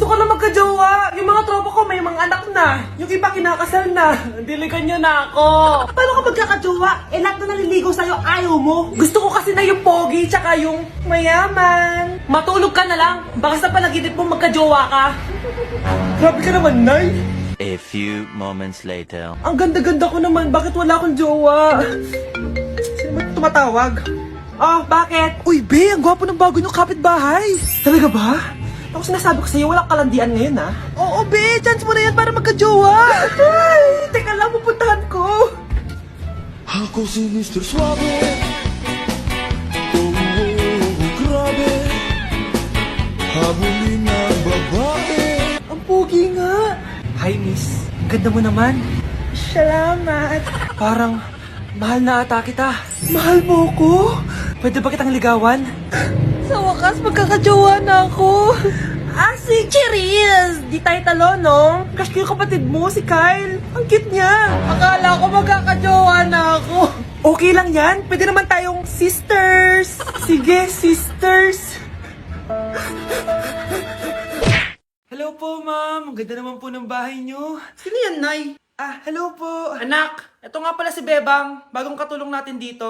ko lang magka-jowa. Yung mga tropa ko may mga anak na. Yung iba kinakasal na. Diligan nyo na ako. Paano ka magkakajowa? Eh, lahat na naliligaw sa'yo, ayaw mo. Gusto ko kasi na yung pogi tsaka yung mayaman. Matulog ka na lang. Baka sa panaginip mo magka-jowa ka. Grabe ka naman, Nay. A few moments later. Ang ganda-ganda ko naman. Bakit wala akong jowa? Sino ba tumatawag? Oh, bakit? Uy, Be, ang gwapo ng bago niyong kapitbahay. Talaga ba? Ako sinasabi ko sa'yo, walang kalandian ngayon, ha? Oo, Be, chance mo na yan para magka-jowa. Ay, teka lang, pupuntahan ko. Ako si Mr. Suave. Oh, grabe. Habulin ng babae. Ang pogi nga. Hi, miss. Ang ganda mo naman. Salamat. Parang mahal na ata kita. Mahal mo ko? Pwede ba kitang ligawan? Sa wakas, magkakajowa na ako. Si Cherise! Di tayo talo, no? Crush ko yung kapatid mo, si Kyle. Ang cute niya. Akala ko magkakajowa na ako. Okay lang yan. Pwede naman tayong sisters. Sige, sisters. Hello po, ma'am. Ang ganda naman po ng bahay niyo. Sino yan, Nay? Hello po. Anak, ito nga pala si Bebang. Bagong katulong natin dito.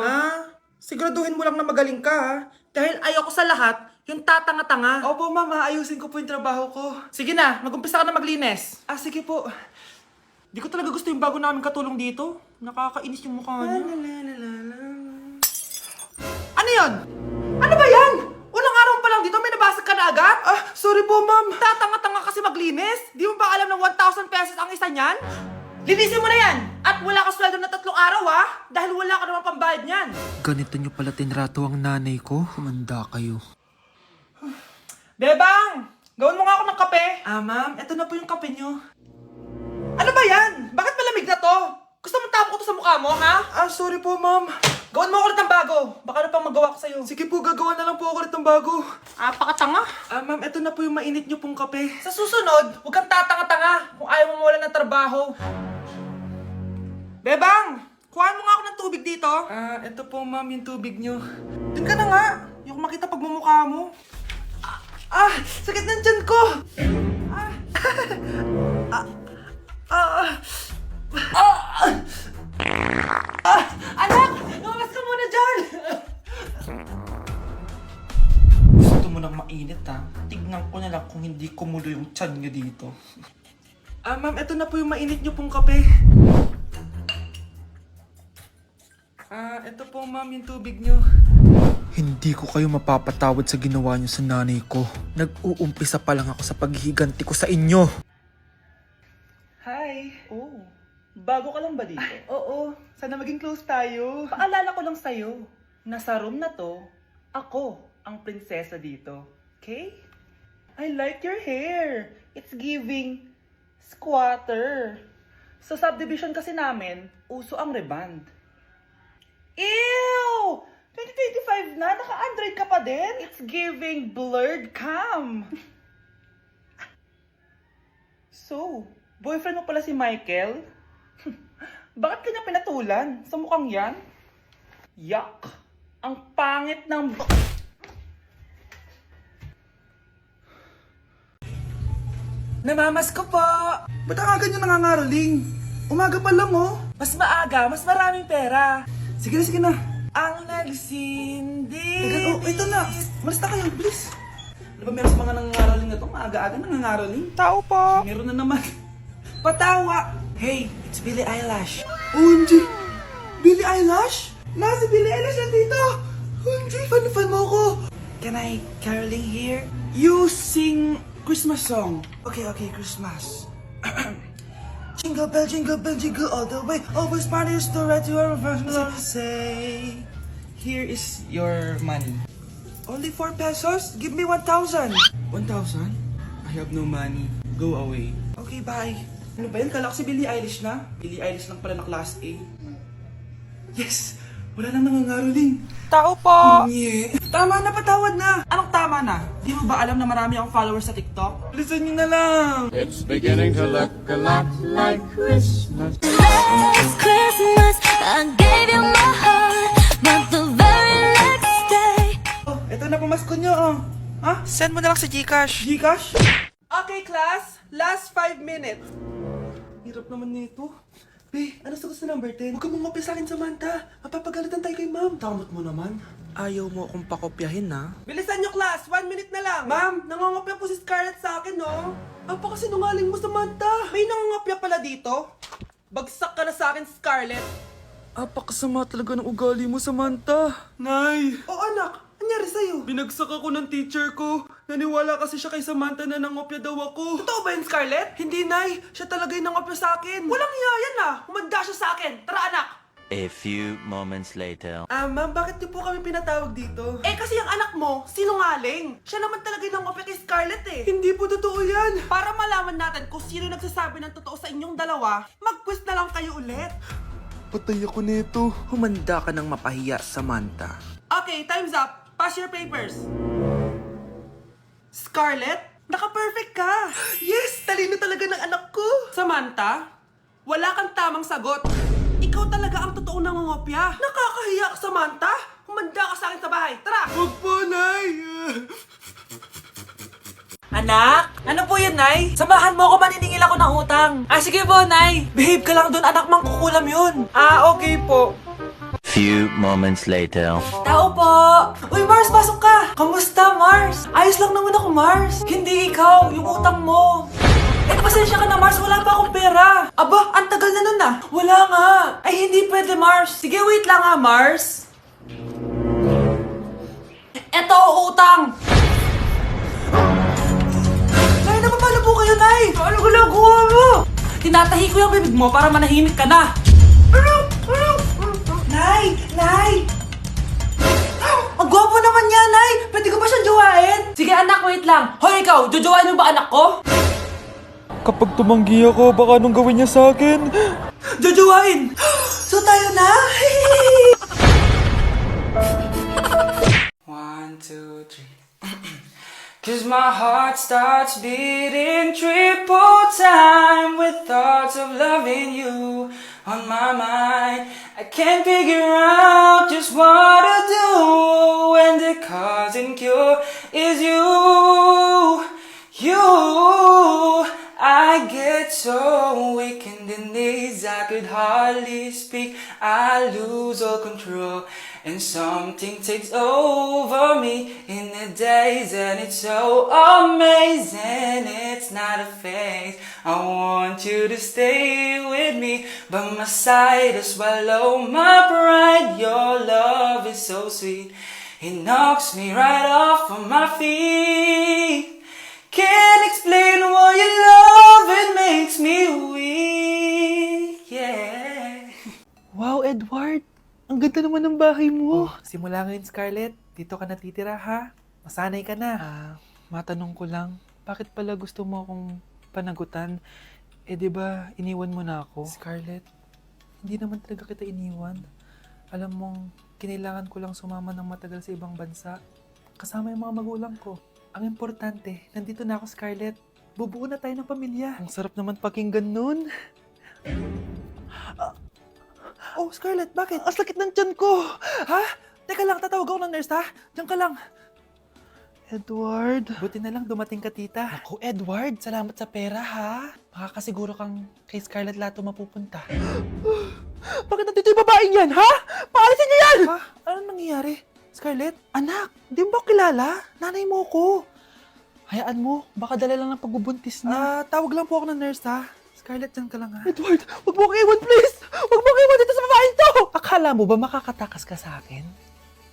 Siguraduhin mo lang na magaling ka, ha? Dahil ayoko sa lahat, yung tatanga-tanga. Opo, ma'am. Ayusin ko po yung trabaho ko. Sige na, mag-umpisa ka na maglinis. Sige po. Di ko talaga gusto yung bago namin katulong dito. Nakakainis yung mukha niya. Ano yun? Ano ba yan? Unang araw pa lang dito, may nabasag ka na agad? Sorry po, ma'am. Tatanga-tanga kasi maglinis. Di mo ba alam na 1,000 pesos ang isa niyan? Linisin mo na yan! At wala ka sweldo na 3 araw, ha? Dahil wala ka naman pambayad niyan. Ganito nyo pala tinrato ang nanay ko. Humanda kayo. Bebang! Gawin mo nga ako ng kape. Ma'am, eto na po yung kape nyo. Ano ba yan? Bakit malamig na to? Gusto mo tapo ko to sa mukha mo, ha? Sorry po, ma'am. Gawin mo ako ulit ng bago. Baka ano pang magawa ko sa'yo. Sige po, gagawa na lang po ako ulit ng bago. Pakatanga. Ma'am, eto na po yung mainit nyo pong kape. Sa susunod, huwag kang tatanga-tanga kung ayaw mo mawala ng trabaho. Bebang! Kuhaan mo nga ako ng tubig dito. Eto po, ma'am, yung tubig nyo. Doon ka na nga. Yung makita pagmumukha mo. Sakit ng tiyan ko! Anak! Lumabas ka muna dyan! Gusto mo nang mainit, ha? Tignan ko na lang kung hindi kumulo yung tiyan nyo dito. Ma'am, eto na po yung mainit nyo pong kape. Eto po, ma'am, yung tubig nyo. Hindi ko kayo mapapatawad sa ginawa nyo sa nanay ko. Nag-uumpisa pa lang ako sa paghihiganti ko sa inyo. Hi! Bago ka lang ba dito? Oo. Sana maging close tayo. Paalala ko lang sa'yo, na sa room na to, ako ang prinsesa dito. Okay? I like your hair. It's giving squatter. Sa subdivision kasi namin, uso ang reband. Ew! 2025 na? Naka-Android ka pa din? It's giving blurred cam. So, boyfriend mo pala si Michael? Bakit kanya pinatulan? Sa mukhang yan? Yuck! Ang pangit ng... Namamas ko po! Ba't ang aga nyo nangangaroling? Umaga pa lang, oh. Mas maaga, mas maraming pera. Sige na. Ang nagsindi. Ito na. Malis na kayo, please. Ano ba meron sa mga nangangaroling na to? Maaga-aga nangangaroling. Tao po. Meron na naman. Patawa. Hey, it's Billie Eilish. OMG! Billie Eilish? Si Billie Eilish nandito! OMG, fan mo ko! Can I caroling here? You sing Christmas song. Okay, Christmas. Jingle bell, jingle all the way. Always parties to right to our first love. Say, here is your money. Only 4 pesos? Give me 1,000. 1,000? I have no money. Go away. Okay, bye. Ano ba yun? Kala ko si Billie Eilish na. Billie Eilish lang pala na class A. Yes! Wala nang nangangaroling. Tao po. Yeah. Tama na, patawad na. Anong tama na? Di mo ba alam na marami akong followers sa TikTok? Listen nyo na lang. It's beginning to look a lot like Christmas. Last Christmas, I gave you my heart, but the very next day. Eto na pamasko nyo, oh. Ha? Send mo na lang sa Gcash. Gcash? Okay, class. Last 5 minutes. Hirap naman nito. Be, ano sagot sa number 10? Huwag ka mong kopya sa akin, Samantha. Mapapagalitan tayo kay ma'am. Tamot mo naman. Ayaw mo akong pakopyahin, ha? Bilisan nyo, class! 1 minute na lang! Ma'am, nangongopya po si Scarlett sa akin, no? Apakasinungaling mo, Samantha! May nangongopya pala dito? Bagsak ka na sa akin, Scarlett! Apakasama talaga ng ugali mo, Samantha! Nay! O anak, anyari sa'yo? Binagsak ako ng teacher ko. Naniwala kasi siya kay Samantha na nangopya daw ako. Totoo ba yun, Scarlett? Hindi, Nay. Siya talaga yung nangopya sa akin. Walang hiya yan, ah. Humanda siya sa akin. Tara, anak! A few moments later. Ma'am, bakit niyo po kami pinatawag dito? Eh, kasi yung anak mo, sinungaling. Siya naman talaga yung nangopya kay Scarlett eh. Hindi po totoo yan. Para malaman natin kung sino nagsasabi ng totoo sa inyong dalawa, mag-quiz na lang kayo ulit. Patay ako nito. Humanda ka ng mapahiya, Samantha. Okay, time's up. Pass your papers. Scarlett, naka-perfect ka. Yes, talino talaga ng anak ko. Samantha, wala kang tamang sagot. Ikaw talaga ang totoong nangongopya. Nakakahiya ka, Samantha. Humanda ka sa akin sa bahay. Tara! Huwag po, Nay. Anak? Ano po yan, Nay? Samahan mo ako, maniningil ako ng utang. Sige po, Nay. Behave ka lang dun, anak, mangkukulam yun. Okay po. Few moments later. Tao po! Uy, Mars, pasok ka! Kamusta, Mars? Ayos lang naman ako, Mars. Hindi ikaw, yung utang mo. Pasensya ka na, Mars. Wala pa akong pera. Aba, ang tagal na nun ah. Wala nga. Ay, hindi pwede, Mars. Sige, wait lang ha, Mars. Eto, utang. Nay, napapalo po kayo, Nay. Ano ginagawa mo? Tinatahi ko yung bibig mo para manahimik ka na. Nay! Nay! Ang gwapo naman niya, Nay! Pwede ko ba siyang jowain? Sige, anak, wait lang. Hoy, ikaw, jojowain mo ba anak ko? Kapag tumanggi ako, baka anong gawin niya sa akin? Jojowain! So tayo na? 1, 2, 3 'Cause my heart starts beating triple time with thoughts of loving you on my mind. I can't figure out just what to do when the cause and cure is you. You, I get so weak in the knees, I could hardly speak. I lose all control, and something takes over me in the days, and it's so amazing. It's not a phase. I want you to stay with me, by my side to swallow my pride. Your love is so sweet, it knocks me right off of my feet. Can't explain why your love, it makes me weak, yeah. Wow, Edward! Ang ganda naman ng bahay mo. Simula ngayon, Scarlett. Dito ka natitira, ha? Masanay ka na. Matanong ko lang, bakit pala gusto mo akong panagutan? Di ba iniwan mo na ako? Scarlett, hindi naman talaga kita iniwan. Alam mong, kinailangan ko lang sumama ng matagal sa ibang bansa. Kasama yung mga magulang ko. Ang importante, nandito na ako, Scarlett. Bubuo na tayo ng pamilya. Ang sarap naman pakinggan nun. Oh, Scarlett, bakit? Ang sakit ng tiyan ko! Ha? Teka lang, tatawag ako ng nurse, ha? Diyan ka lang. Edward. Buti na lang dumating ka, tita. Ako, Edward, salamat sa pera, ha? Makakasiguro kang kay Scarlett lahat mapupunta. Bakit nandito yung babaeng yan, ha? Paalisin niyo yan! Ha? Anong nangyayari? Scarlett? Anak, di mo ba kilala? Nanay mo ko. Hayaan mo, baka dala lang ng pagbubuntis niya. Tawag lang po ako ng nurse, ha? Scarlett, dyan ka lang, ha? Edward, wag mo kang iwan, please! Wag mo kang iwan dito sa babaeng to! Akala mo ba makakatakas ka sa akin?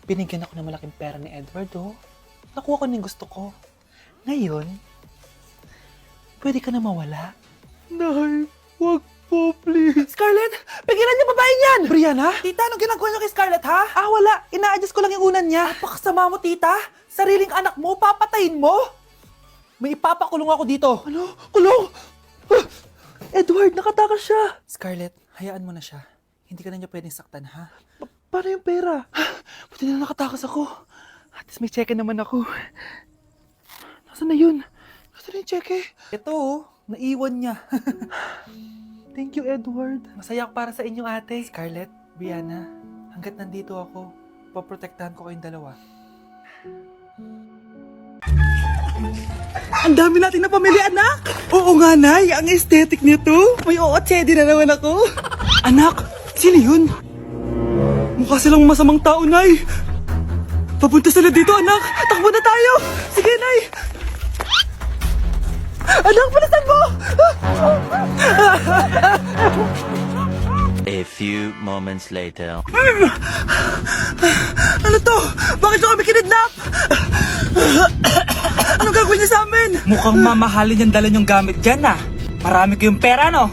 Binigyan ako ng malaking pera ni Edward, oh. Nakuha ko ng gusto ko. Ngayon, pwede ka na mawala. Nay, wag po, please. Scarlett, pigilan niyo babaeng yan! Brianna? Tita, anong ginagawa niyo kay Scarlett, ha? Wala. Ina-adjust ko lang yung unan niya. Napakasama mo, tita. Sariling anak mo, papatayin mo? May ipapakulong ako dito. Ano? Kulong? Edward, nakatakas siya. Scarlett, hayaan mo na siya. Hindi ka na niya pwedeng saktan, ha? Paano yung pera? Buti na nakatakas ako. At least may cheque naman ako. Nasaan na yun? Nasaan na yung cheque? Ito, oh. Naiwan niya. Thank you, Edward. Masaya ako para sa inyo, ate. Scarlett, Brianna, hanggat nandito ako, poprotektahan ko kayong dalawa. Ang dami natin na pamili, anak! Oo nga, Nay. Ang aesthetic nito. May ootsedi na naman ako. Anak, sino yun? Mukha silang masamang tao, Nay. Papunta sila dito, anak. Takbo na tayo. Sige, Nay. Anak, palasan mo! A few moments later. Ano to? Bakit nyo kami kinidnap? Anong gagawin niya sa amin? Mukhang mamahalin yung dala niyong gamit dyan ah. Marami kayong pera, no?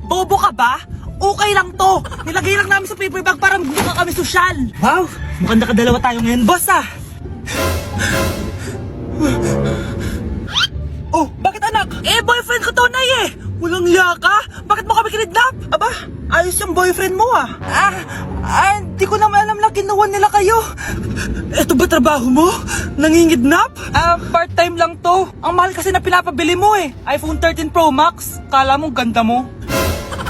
Bobo ka ba? Okay lang to. Nilagay lang namin sa paper bag para magbuka kami sosyal. Wow, mukhang nakadalawa tayo ngayon, boss ah. Oh, bakit anak? Eh, boyfriend ko to, Nay eh. Walang hiya ka? Bakit mo kami kinidnap? Aba, ayos yung boyfriend mo ah. Hindi ko naman alam na kinuha nila kayo. Ito ba trabaho mo? Nangingidnap? Part-time lang to. Ang mahal kasi na pinapabili mo eh. iPhone 13 Pro Max. Kala mo ganda mo.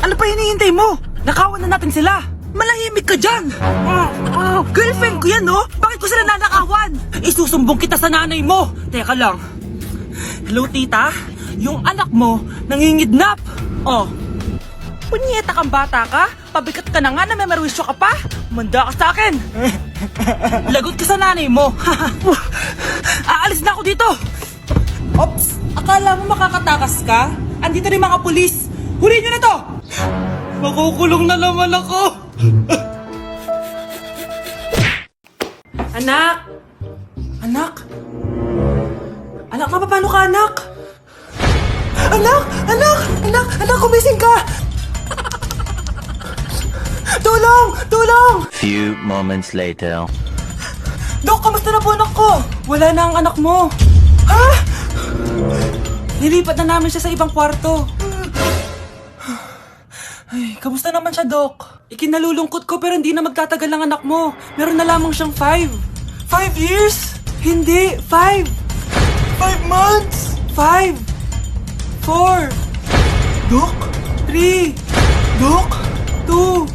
Ano pa hinihintay mo? Nakawan na natin sila. Malahimik ka dyan. Girlfriend ko yan, no? Bakit ko sila nanakawan? Isusumbong kita sa nanay mo. Teka lang. Hello, tita? Yung anak mo, nangingidnap. Oh. Punyeta kang bata ka? Pabigat ka na nga na may merwisyo ka pa? Manda ka sa akin. Lagot ka sa nanay mo. Aalis na ako dito. Ops! Akala mo makakatakas ka? Andito rin mga pulis. Huli nyo na to! Makukulong na naman ako. Anak! Anak! Anak, paano ka, anak? Anak, kumising ka. Tulong! Few moments later. Dok, kamusta na po anak ko? Wala na ang anak mo. Ha? Nilipat na namin siya sa ibang kwarto. Ay, kamusta naman siya, Dok? Ikinalulungkot ko pero hindi na magtatagal ang anak mo. Meron na lamang siyang 5. 5 years? Hindi, 5. 5 months? 5. 4. Dok? 3. Dok? 2.